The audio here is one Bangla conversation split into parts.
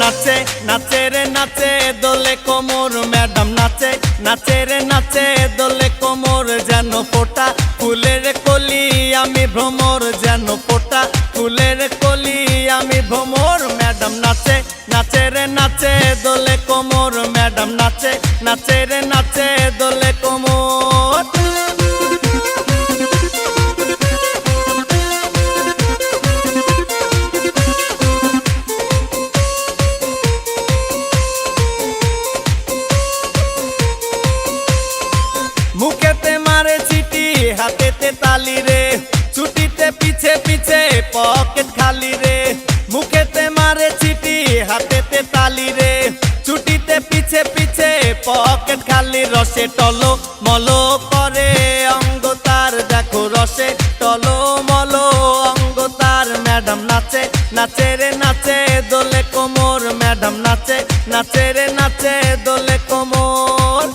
নাচে নাচে রে নাচে দোলে কোমর ম্যাডাম নাচে নাচে রে নাচে দোলে কোমর যেন ফোটা ফুলের কলি আমি ভ্রমর যেন ফোটা ফুলের কলি আমি ভ্রমর ম্যাডাম নাচে নাচে রে নাচে দোলে কোমর ম্যাডাম নাচে নাচে রে নাচে দোলে কোমর। মুখেতে মারে চিঠি হাতেতে তালি রে ছুটিতে পিছে পিছে পকেট খালি রে মুখেতে মারে চিঠি হাতেতে তালি রে ছুটিতে পিছে পিছে পকেট খালি রসে টলো মলো করে অঙ্গ তার দেখো রসে টলো মলো অঙ্গ তার ম্যাডাম নাচে নাচে রে নাচে দোলে কোমর ম্যাডাম নাচে নাচে রে নাচে দোলে কোমর।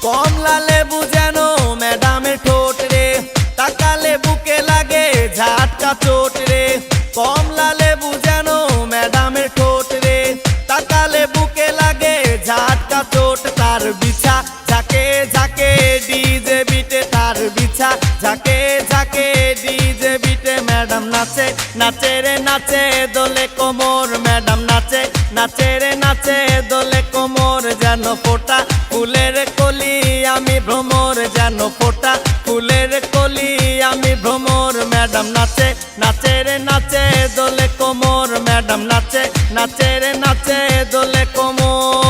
কমলা লেবু যেন ম্যাডামের ঠোঁট রে তাকালে বুকে লাগে ঝাটকা চোট রে কমলা লেবু যেন ম্যাডামের ঠোঁট রে তাকালে বুকে লাগে ঝাটকা চোট তার বিছা ঝাঁকে ঝাঁকে ডিজে বিটে তার বিছা ঝাঁকে ঝাঁকে ডিজে বিটে ম্যাডাম নাচে নাচে রে নাচে দোলে কোমর ম্যাডাম নাচে নাচে রে নাচে দোলে কোমর যেন ফোটা ফুলের কলি আমি ভ্রমর যেন ফোটা ফুলের কলি আমি ভ্রমর ম্যাডাম নাচে নাচে রে নাচে দোলে কোমর ম্যাডাম নাচে নাচে রে নাচে দোলে কোমর।